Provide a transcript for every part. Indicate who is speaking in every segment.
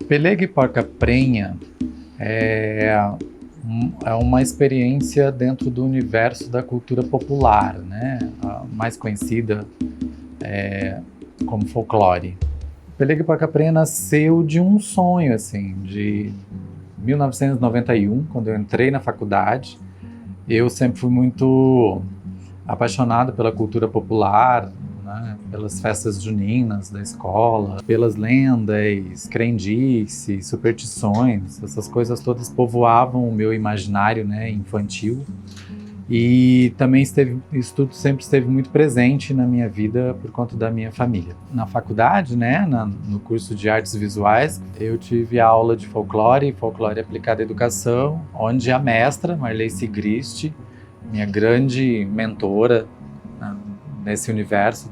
Speaker 1: Pelega e Porca-Prenha é uma experiência dentro do universo da cultura popular, né? A mais conhecida como folclore. Pelega e Porca-Prenha nasceu de um sonho, assim, de 1991, quando eu entrei na faculdade. Eu sempre fui muito apaixonado pela cultura popular, né, pelas festas juninas da escola, pelas lendas, crendices, superstições, essas coisas todas povoavam o meu imaginário, né, infantil. E também isso tudo sempre esteve muito presente na minha vida por conta da minha família. Na faculdade, né, no curso de artes visuais, eu tive aula de folclore aplicada à educação, onde a mestra, Marley Sigrist, minha grande mentora, né, nesse universo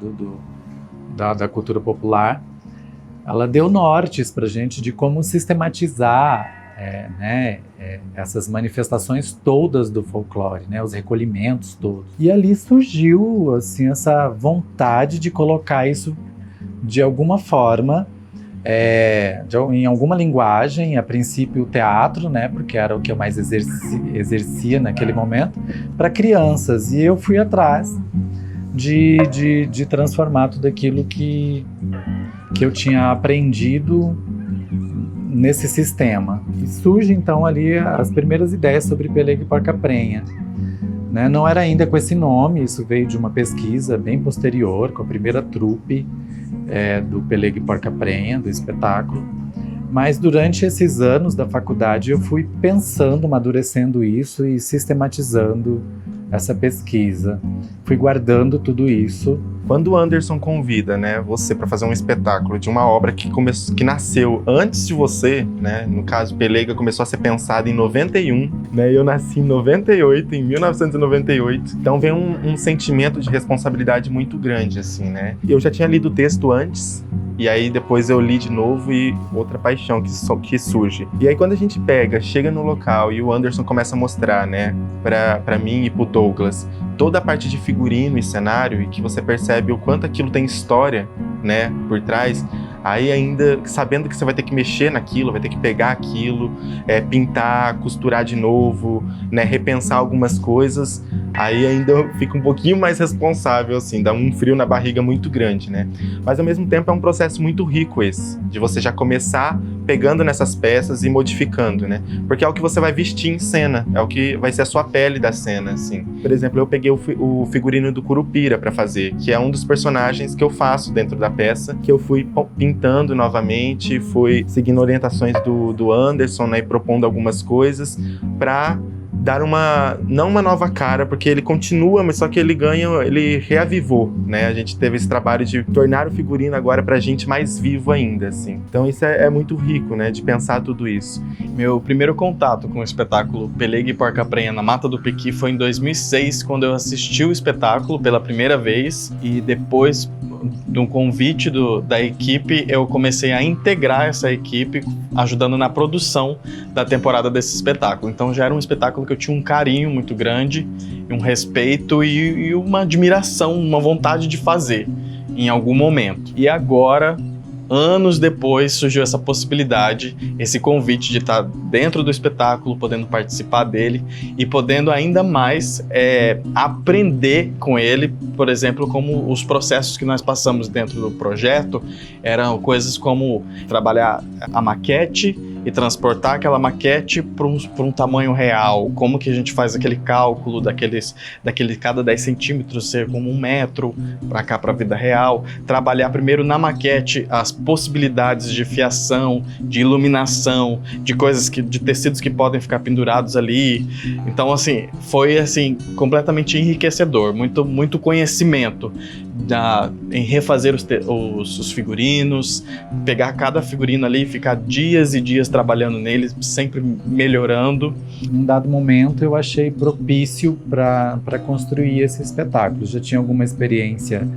Speaker 1: da cultura popular, ela deu nortes para a gente de como sistematizar essas manifestações todas do folclore, né, os recolhimentos todos. E ali surgiu assim, essa vontade de colocar isso de alguma forma, em alguma linguagem, a princípio o teatro, né, porque era o que eu mais exercia naquele momento, para crianças. E eu fui atrás de transformar tudo aquilo que eu tinha aprendido nesse sistema. E surge então ali as primeiras ideias sobre Pelega e Porca-Prenha, né? Não era ainda com esse nome, isso veio de uma pesquisa bem posterior, com a primeira trupe do Pelega e Porca-Prenha, do espetáculo. Mas durante esses anos da faculdade eu fui pensando, amadurecendo isso e sistematizando essa pesquisa. Fui guardando tudo isso.
Speaker 2: Quando o Anderson convida, né, você para fazer um espetáculo de uma obra que nasceu antes de você, né, no caso Pelega começou a ser pensada em 91, né, eu nasci em 98, em 1998, então vem um sentimento de responsabilidade muito grande, assim, né. Eu já tinha lido o texto antes, e aí depois eu li de novo e outra paixão que surge. E aí quando a gente chega no local e o Anderson começa a mostrar, né, pra mim e pro Douglas, toda a parte de figurino e cenário, e que você percebe o quanto aquilo tem história, né, por trás, aí ainda sabendo que você vai ter que mexer naquilo, vai ter que pegar aquilo, pintar, costurar de novo, né, repensar algumas coisas, aí ainda fica um pouquinho mais responsável, assim, dá um frio na barriga muito grande, né? Mas ao mesmo tempo é um processo muito rico esse, de você já começar pegando nessas peças e modificando, né? Porque é o que você vai vestir em cena, é o que vai ser a sua pele da cena, assim. Por exemplo, eu peguei o figurino do Curupira para fazer, que é um dos personagens que eu faço dentro da peça, que eu fui pintando novamente, fui seguindo orientações do Anderson, né, e propondo algumas coisas para dar não uma nova cara, porque ele continua, mas só que ele reavivou, né? A gente teve esse trabalho de tornar o figurino agora pra gente mais vivo ainda, assim. Então isso é muito rico, né? De pensar tudo isso.
Speaker 3: Meu primeiro contato com o espetáculo Pelega e Porca-Prenha na Mata do Piqui foi em 2006, quando eu assisti o espetáculo pela primeira vez, e depois de um convite da equipe, eu comecei a integrar essa equipe, ajudando na produção da temporada desse espetáculo. Então já era um espetáculo que eu tinha um carinho muito grande, um respeito e uma admiração, uma vontade de fazer em algum momento. E agora, anos depois, surgiu essa possibilidade, esse convite de estar dentro do espetáculo, podendo participar dele e podendo ainda mais aprender com ele, por exemplo, como os processos que nós passamos dentro do projeto eram coisas como trabalhar a maquete e transportar aquela maquete para um tamanho real, como que a gente faz aquele cálculo daquele cada 10 centímetros ser como 1 metro para cá, para a vida real, trabalhar primeiro na maquete as possibilidades de fiação, de iluminação, de coisas de tecidos que podem ficar pendurados ali. Então, assim, foi assim completamente enriquecedor, muito conhecimento em refazer os figurinos, pegar cada figurino ali e ficar dias e dias trabalhando nele, sempre melhorando.
Speaker 1: Em um dado momento eu achei propício para construir esse espetáculo. Já tinha alguma experiência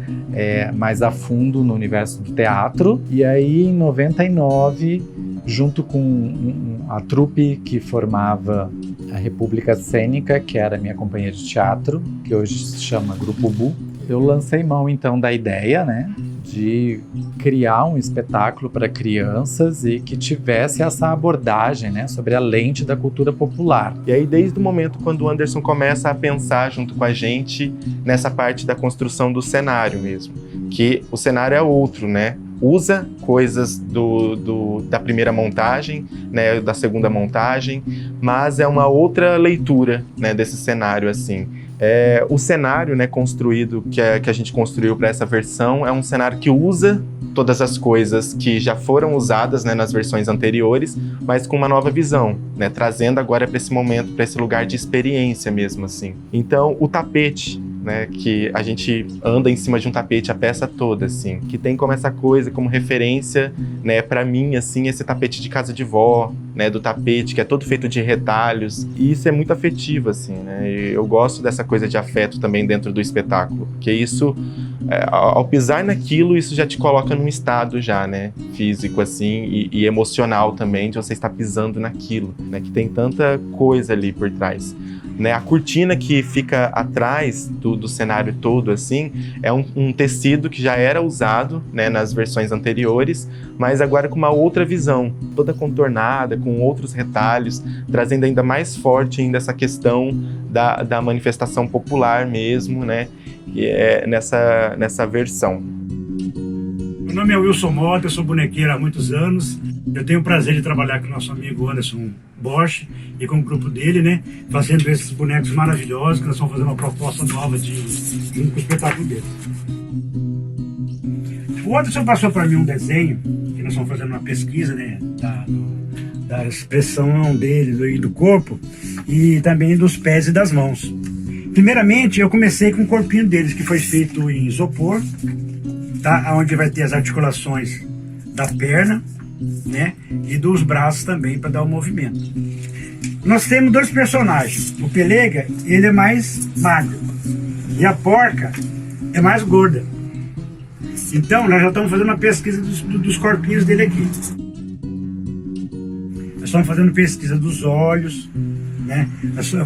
Speaker 1: mais a fundo no universo do teatro, e aí em 99, junto com a trupe que formava a República Cênica, que era a minha companhia de teatro, que hoje se chama Grupo Bu, eu lancei mão então da ideia, né, de criar um espetáculo para crianças e que tivesse essa abordagem, né, sobre a lente da cultura popular.
Speaker 2: E aí, desde o momento quando o Anderson começa a pensar junto com a gente nessa parte da construção do cenário mesmo, que o cenário é outro, né? Usa coisas da primeira montagem, né, da segunda montagem, mas é uma outra leitura, né, desse cenário, assim. O cenário, né, construído, que a gente construiu para essa versão, é um cenário que usa todas as coisas que já foram usadas, né, nas versões anteriores, mas com uma nova visão, né, trazendo agora para esse momento, para esse lugar de experiência mesmo, assim. Então, o tapete, né, que a gente anda em cima de um tapete a peça toda, assim, que tem como essa coisa, como referência, né, para mim, assim, esse tapete de casa de vó, né, do tapete que é todo feito de retalhos, e isso é muito afetivo, assim, né, e eu gosto dessa coisa de afeto também dentro do espetáculo, porque isso, ao pisar naquilo, isso já te coloca num estado já, né, físico, assim, e emocional também, de você estar pisando naquilo, né, que tem tanta coisa ali por trás. Né, a cortina que fica atrás do cenário todo, assim, é um tecido que já era usado, né, nas versões anteriores, mas agora com uma outra visão, toda contornada, com outros retalhos, trazendo ainda mais forte ainda essa questão da manifestação popular mesmo, né, que é nessa versão.
Speaker 4: Meu nome é Wilson Mota, eu sou bonequeiro há muitos anos. Eu tenho o prazer de trabalhar com o nosso amigo Anderson Bosch e com o grupo dele, né? Fazendo esses bonecos maravilhosos, que nós estamos fazendo uma proposta nova junto com o espetáculo dele. O Anderson passou para mim um desenho, que nós estamos fazendo uma pesquisa, né? Da expressão dele e do corpo, e também dos pés e das mãos. Primeiramente, eu comecei com o corpinho deles, que foi feito em isopor, tá? Onde vai ter as articulações da perna, né, e dos braços também para dar o movimento. Nós temos dois personagens. O Pelega, ele é mais magro e a Porca é mais gorda. Então nós já estamos fazendo uma pesquisa dos corpinhos dele aqui. Nós estamos fazendo pesquisa dos olhos, né,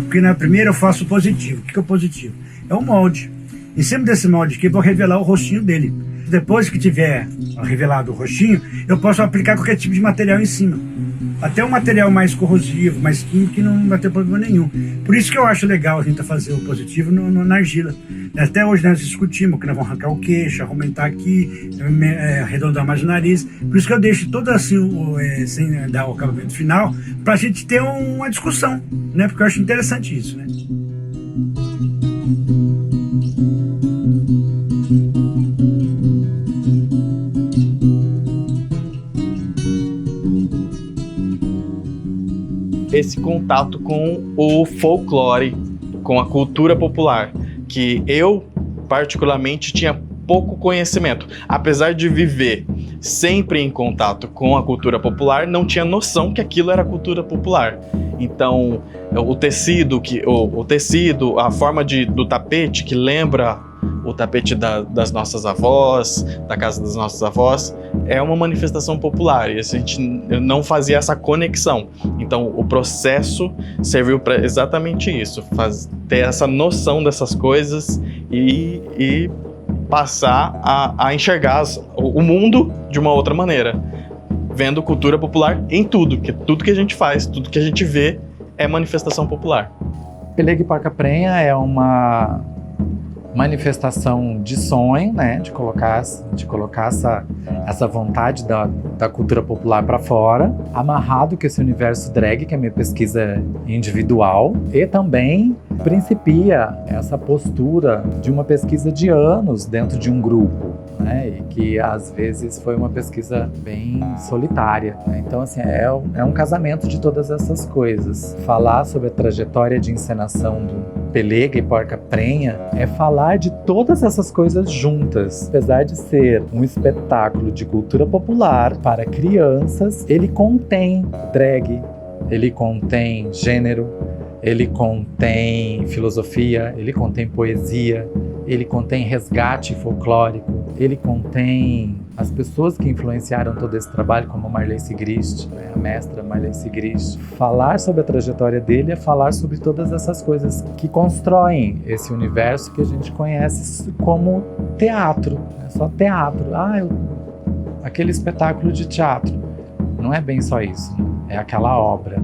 Speaker 4: porque na primeira eu faço o positivo. O que é o positivo? É um molde. Em cima desse molde aqui eu vou revelar o rostinho dele. Depois que tiver revelado o rostinho, eu posso aplicar qualquer tipo de material em cima. Até um material mais corrosivo, mais químico, que não vai ter problema nenhum. Por isso que eu acho legal a gente fazer o positivo na argila. Até hoje nós discutimos que nós vamos arrancar o queixo, aumentar aqui, arredondar mais o nariz. Por isso que eu deixo todo assim, sem dar o acabamento final, para a gente ter uma discussão, né? Porque eu acho interessante isso, né?
Speaker 3: Esse contato com o folclore, com a cultura popular, que eu particularmente tinha pouco conhecimento. Apesar de viver sempre em contato com a cultura popular, não tinha noção que aquilo era cultura popular. Então, o tecido, a forma do tapete que lembra o tapete das nossas avós, da casa das nossas avós, é uma manifestação popular e a gente não fazia essa conexão. Então o processo serviu para exatamente isso, ter essa noção dessas coisas e passar a enxergar o mundo de uma outra maneira, vendo cultura popular em tudo, que tudo que a gente faz, tudo que a gente vê é manifestação popular.
Speaker 1: Pelega e Porca Prenha é uma manifestação de sonho, né, de colocar essa vontade da cultura popular para fora, amarrado com esse universo drag, que é a minha pesquisa individual, e também principia essa postura de uma pesquisa de anos dentro de um grupo, né? E que às vezes foi uma pesquisa bem solitária, né? Então, assim, é um casamento de todas essas coisas. Falar sobre a trajetória de encenação do Pelega e Porca Prenha é falar de todas essas coisas juntas. Apesar de ser um espetáculo de cultura popular para crianças, ele contém drag, ele contém gênero, ele contém filosofia, ele contém poesia, ele contém resgate folclórico, ele contém as pessoas que influenciaram todo esse trabalho, como Marley Sigrist, né, a mestra Marley Sigrist. Falar sobre a trajetória dele é falar sobre todas essas coisas que constroem esse universo que a gente conhece como teatro, né? Só teatro. Aquele espetáculo de teatro. Não é bem só isso, né? É aquela obra.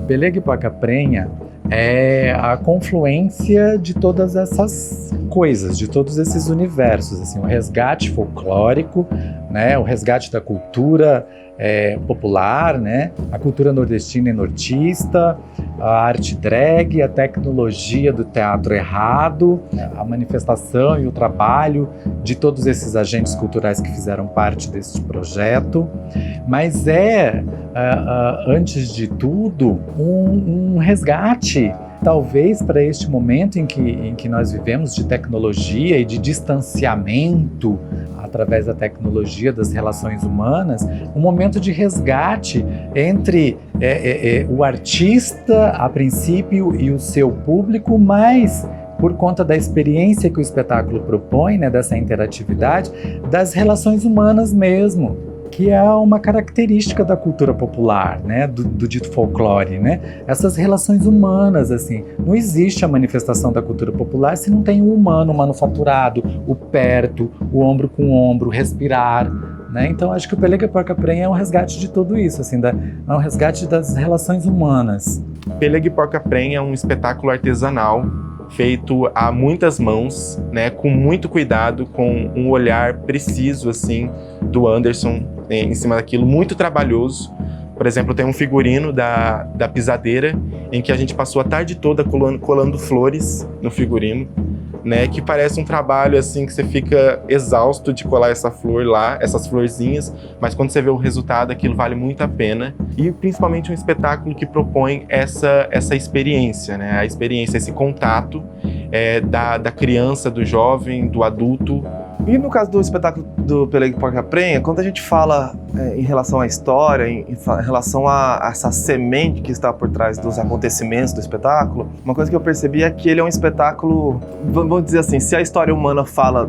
Speaker 1: Pelega e Porca Prenha é a confluência de todas essas coisas, de todos esses universos, assim, o resgate folclórico, né, o resgate da cultura popular, né, a cultura nordestina e nortista, a arte drag, a tecnologia do teatro errado, a manifestação e o trabalho de todos esses agentes culturais que fizeram parte desse projeto, mas antes de tudo, um resgate, talvez para este momento em que nós vivemos de tecnologia e de distanciamento através da tecnologia das relações humanas, um momento de resgate entre o artista, a princípio, e o seu público, mas por conta da experiência que o espetáculo propõe, né, dessa interatividade, das relações humanas mesmo, que é uma característica da cultura popular, né, do dito folclore, né? Essas relações humanas, assim, não existe a manifestação da cultura popular se não tem o humano, o manufaturado, o perto, o ombro com ombro, respirar, né? Então acho que o Pelega e Porca Prenha é um resgate de tudo isso, assim, é um resgate das relações humanas.
Speaker 2: Pelega e Porca Prenha é um espetáculo artesanal feito a muitas mãos, né, com muito cuidado, com um olhar preciso, assim, do Anderson em cima daquilo, muito trabalhoso. Por exemplo, tem um figurino da pisadeira em que a gente passou a tarde toda colando flores no figurino, né, que parece um trabalho assim que você fica exausto de colar essa flor lá, essas florzinhas, mas quando você vê o resultado, aquilo vale muito a pena. E principalmente um espetáculo que propõe essa experiência, né, a experiência, esse contato da criança, do jovem, do adulto.
Speaker 5: E no caso do espetáculo do Pelega e Porca Prenha, quando a gente fala em relação à história, em relação a essa semente que está por trás dos acontecimentos do espetáculo, uma coisa que eu percebi é que ele é um espetáculo, vamos dizer assim, se a história humana fala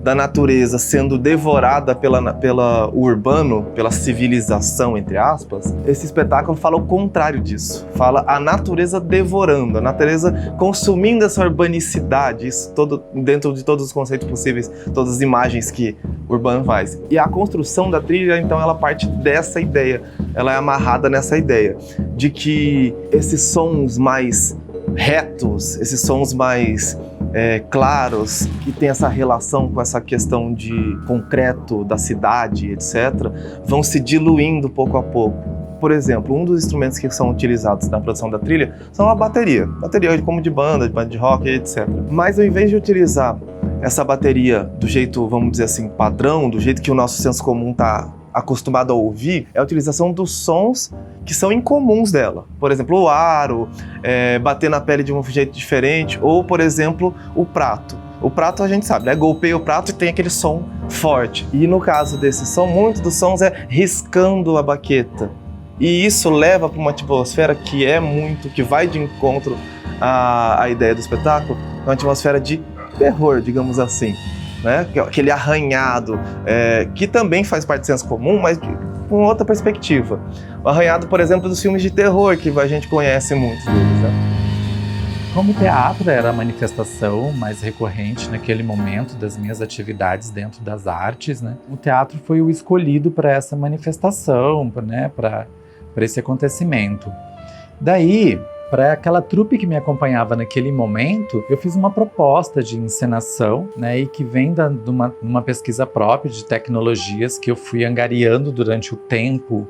Speaker 5: da natureza sendo devorada pela urbano, pela civilização, entre aspas, esse espetáculo fala o contrário disso. Fala a natureza devorando, a natureza consumindo essa urbanicidade, isso todo, dentro de todos os conceitos possíveis, todas as imagens que o urbano faz. E a construção da trilha, então, ela parte dessa ideia, ela é amarrada nessa ideia de que esses sons mais retos, esses sons mais claros, que tem essa relação com essa questão de concreto da cidade, etc., vão se diluindo pouco a pouco. Por exemplo, um dos instrumentos que são utilizados na produção da trilha são a bateria como de banda de rock, etc. Mas ao invés de utilizar essa bateria do jeito, vamos dizer assim, padrão, do jeito que o nosso senso comum está acostumado a ouvir, é a utilização dos sons que são incomuns dela. Por exemplo, o aro, bater na pele de um jeito diferente, ou, por exemplo, o prato. O prato a gente sabe, né? Golpeia o prato e tem aquele som forte. E no caso desse som, muitos dos sons é riscando a baqueta. E isso leva para uma atmosfera que vai de encontro à ideia do espetáculo, uma atmosfera de terror, digamos assim, né? Aquele arranhado, que também faz parte do senso comum, mas com outra perspectiva. O arranhado, por exemplo, dos filmes de terror, que a gente conhece muitos deles, né?
Speaker 1: Como o teatro era a manifestação mais recorrente naquele momento das minhas atividades dentro das artes, né? O teatro foi o escolhido para essa manifestação, né? Para esse acontecimento. Daí, para aquela trupe que me acompanhava naquele momento, eu fiz uma proposta de encenação, né, e que vem de uma pesquisa própria de tecnologias que eu fui angariando durante o tempo,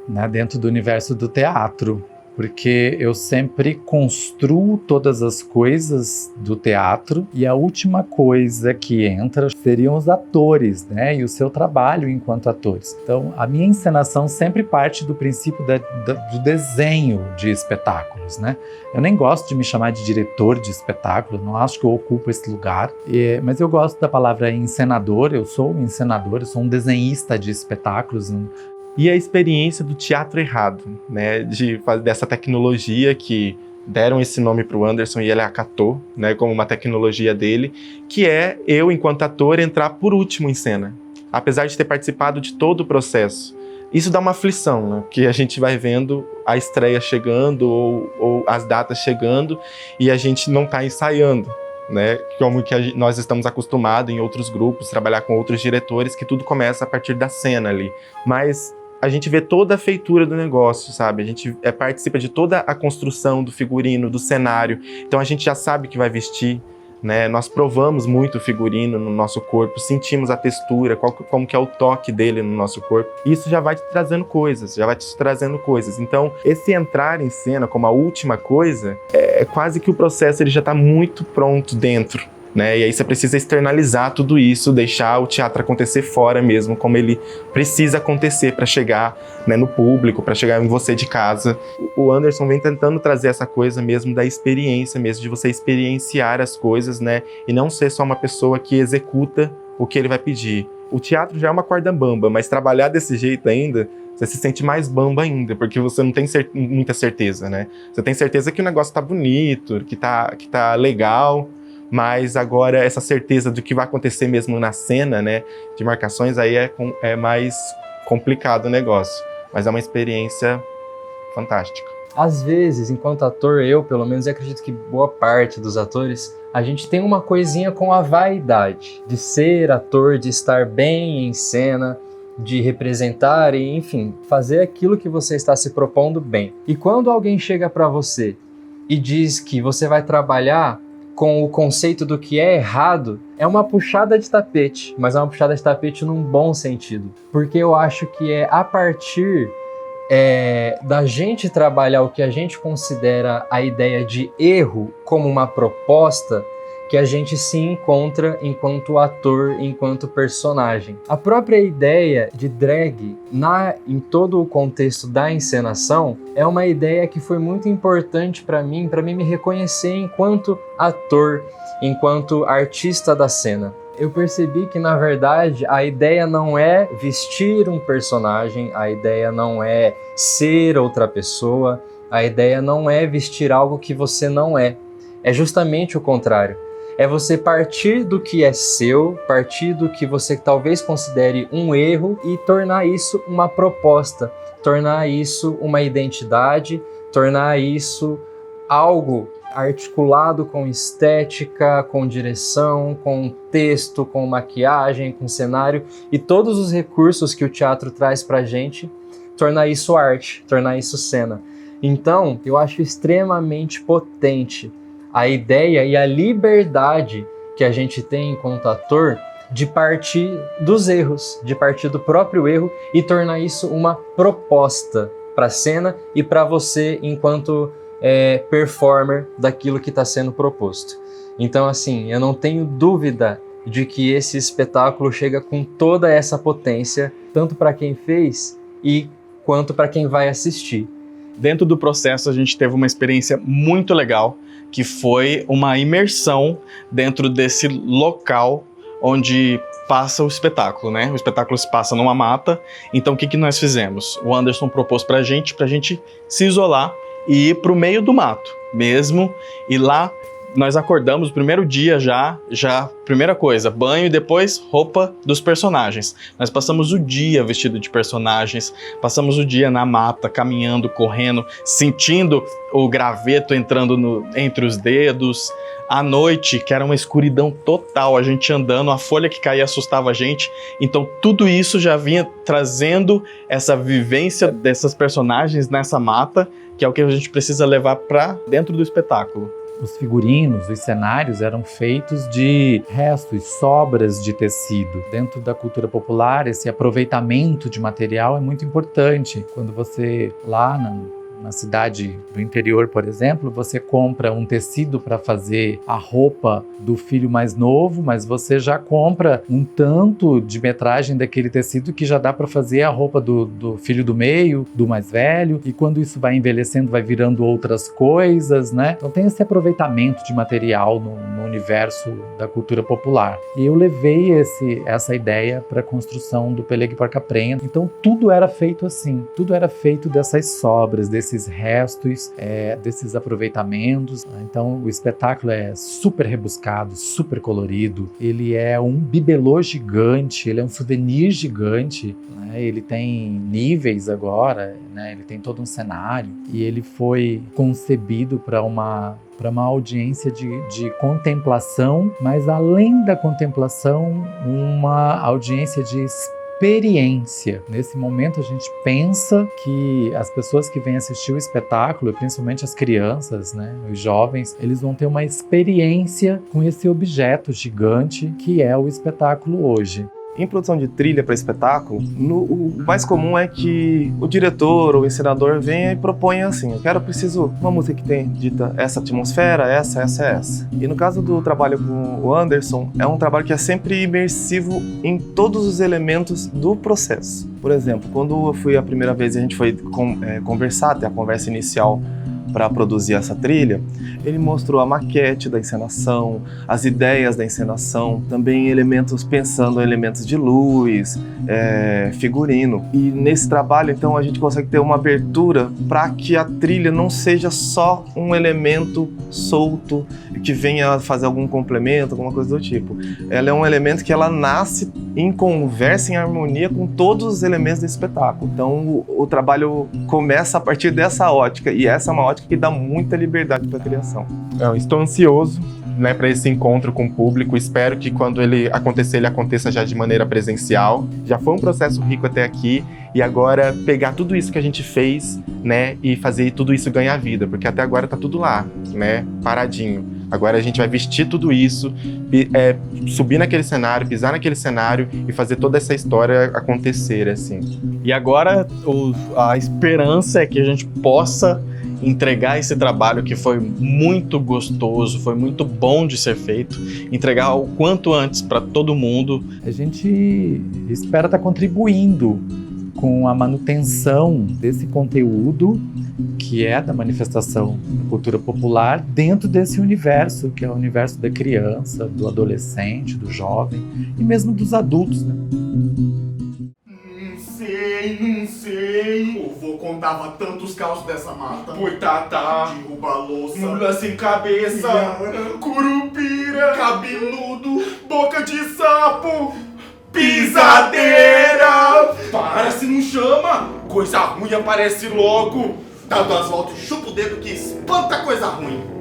Speaker 1: né, dentro do universo do teatro. porque eu sempre construo todas as coisas do teatro e a última coisa que entra seriam os atores, né? E o seu trabalho enquanto atores. Então, a minha encenação sempre parte do princípio do desenho de espetáculos, né? Eu nem gosto de me chamar de diretor de espetáculo, não acho que eu ocupo esse lugar, mas eu gosto da palavra encenador, eu sou um encenador, eu sou um desenhista de espetáculos.
Speaker 2: E a experiência do teatro errado, né, dessa tecnologia que deram esse nome para o Anderson e ele acatou, né, como uma tecnologia dele, que é eu, enquanto ator, entrar por último em cena, apesar de ter participado de todo o processo. Isso dá uma aflição, né, que a gente vai vendo a estreia chegando ou as datas chegando e a gente não está ensaiando, né, como que nós estamos acostumados em outros grupos, trabalhar com outros diretores, que tudo começa a partir da cena ali. Mas a gente vê toda a feitura do negócio, sabe? A gente participa de toda a construção do figurino, do cenário. Então a gente já sabe que vai vestir, né? Nós provamos muito o figurino no nosso corpo, sentimos a textura, como que é o toque dele no nosso corpo. Isso já vai te trazendo coisas, Então, esse entrar em cena como a última coisa, é quase que o processo ele já está muito pronto dentro, né? E aí você precisa externalizar tudo isso, deixar o teatro acontecer fora mesmo, como ele precisa acontecer para chegar, né, no público, para chegar em você de casa. O Anderson vem tentando trazer essa coisa mesmo da experiência, mesmo de você experienciar as coisas, né? E não ser só uma pessoa que executa o que ele vai pedir. O teatro já é uma corda bamba, mas trabalhar desse jeito ainda, você se sente mais bamba ainda, porque você não tem muita certeza, né? Você tem certeza que o negócio tá bonito, que tá legal, mas agora essa certeza do que vai acontecer mesmo na cena, né, de marcações, aí é mais complicado o negócio, mas é uma experiência fantástica.
Speaker 6: Às vezes, enquanto ator, eu pelo menos acredito que boa parte dos atores, a gente tem uma coisinha com a vaidade de ser ator, de estar bem em cena, de representar e, enfim, fazer aquilo que você está se propondo bem. E quando alguém chega para você e diz que você vai trabalhar com o conceito do que é errado, é uma puxada de tapete, mas é uma puxada de tapete num bom sentido. Porque eu acho que é a partir da gente trabalhar o que a gente considera a ideia de erro como uma proposta, que a gente se encontra enquanto ator, enquanto personagem. A própria ideia de drag em todo o contexto da encenação é uma ideia que foi muito importante para mim me reconhecer enquanto ator, enquanto artista da cena. Eu percebi que, na verdade, a ideia não é vestir um personagem, a ideia não é ser outra pessoa, a ideia não é vestir algo que você não é. É justamente o contrário. É você partir do que é seu, partir do que você talvez considere um erro e tornar isso uma proposta, tornar isso uma identidade, tornar isso algo articulado com estética, com direção, com texto, com maquiagem, com cenário e todos os recursos que o teatro traz pra gente, tornar isso arte, tornar isso cena. Então, eu acho extremamente potente a ideia e a liberdade que a gente tem enquanto ator de partir dos erros, de partir do próprio erro e tornar isso uma proposta para a cena e para você enquanto performer daquilo que está sendo proposto. Então, assim, eu não tenho dúvida de que esse espetáculo chega com toda essa potência, tanto para quem fez e quanto para quem vai assistir.
Speaker 3: Dentro do processo, a gente teve uma experiência muito legal, que foi uma imersão dentro desse local onde passa o espetáculo, né? O espetáculo se passa numa mata. Então, o que nós fizemos? O Anderson propôs pra gente se isolar e ir pro meio do mato mesmo. E lá nós acordamos, o primeiro dia já, primeira coisa, banho e depois roupa dos personagens. Nós passamos o dia vestido de personagens, passamos o dia na mata, caminhando, correndo, sentindo o graveto entrando entre os dedos. À noite, que era uma escuridão total, a gente andando, a folha que caía assustava a gente. Então tudo isso já vinha trazendo essa vivência dessas personagens nessa mata, que é o que a gente precisa levar para dentro do espetáculo.
Speaker 1: Os figurinos, os cenários eram feitos de restos, sobras de tecido. Dentro da cultura popular, esse aproveitamento de material é muito importante. Quando você, lá na cidade do interior, por exemplo, você compra um tecido para fazer a roupa do filho mais novo, mas você já compra um tanto de metragem daquele tecido que já dá para fazer a roupa do filho do meio, do mais velho, e quando isso vai envelhecendo, vai virando outras coisas, né? Então tem esse aproveitamento de material no universo da cultura popular. E eu levei essa ideia para a construção do Peleg e Porca-Prenha. Então tudo era feito assim, tudo era feito dessas sobras, desses restos, desses aproveitamentos. Então o espetáculo é super rebuscado, super colorido, ele é um bibelô gigante, ele é um souvenir gigante, né? Ele tem níveis agora, né? Ele tem todo um cenário e ele foi concebido para uma audiência de contemplação, mas além da contemplação, uma audiência de experiência. Nesse momento a gente pensa que as pessoas que vêm assistir o espetáculo, principalmente as crianças, né, os jovens, eles vão ter uma experiência com esse objeto gigante que é o espetáculo hoje.
Speaker 5: Em produção de trilha para espetáculo, o mais comum é que o diretor ou o encenador venha e proponha assim: eu preciso uma música que tenha dita essa atmosfera, essa. E no caso do trabalho com o Anderson, é um trabalho que é sempre imersivo em todos os elementos do processo. Por exemplo, quando eu fui a primeira vez e a gente foi conversar, ter a conversa inicial para produzir essa trilha, ele mostrou a maquete da encenação, as ideias da encenação, também pensando em elementos de luz, figurino. E nesse trabalho, então, a gente consegue ter uma abertura para que a trilha não seja só um elemento solto que venha fazer algum complemento, alguma coisa do tipo. Ela é um elemento que ela nasce em conversa, em harmonia com todos os elementos do espetáculo. Então o trabalho começa a partir dessa ótica, e essa é uma ótica que dá muita liberdade para a criação.
Speaker 2: Eu estou ansioso, né, para esse encontro com o público. Espero que quando ele aconteça já de maneira presencial. Já foi um processo rico até aqui, e agora pegar tudo isso que a gente fez, né, e fazer tudo isso ganhar vida, porque até agora tá tudo lá, né, paradinho. Agora a gente vai vestir tudo isso, subir naquele cenário, pisar naquele cenário e fazer toda essa história acontecer, assim.
Speaker 3: E agora a esperança é que a gente possa entregar esse trabalho que foi muito gostoso, foi muito bom de ser feito, entregar o quanto antes para todo mundo.
Speaker 1: A gente espera estar contribuindo com a manutenção desse conteúdo que é da manifestação da cultura popular dentro desse universo, que é o universo da criança, do adolescente, do jovem e mesmo dos adultos, né?
Speaker 7: Não sei. O vô contava tantos causos dessa mata.
Speaker 8: Boitatá,
Speaker 7: Derruba a louça,
Speaker 8: mula sem cabeça,
Speaker 7: curupira,
Speaker 8: cabeludo,
Speaker 7: boca de sapo,
Speaker 8: pisadeira. Para, se não chama, coisa ruim aparece logo.
Speaker 7: dá duas voltas e chupa o dedo que espanta coisa ruim.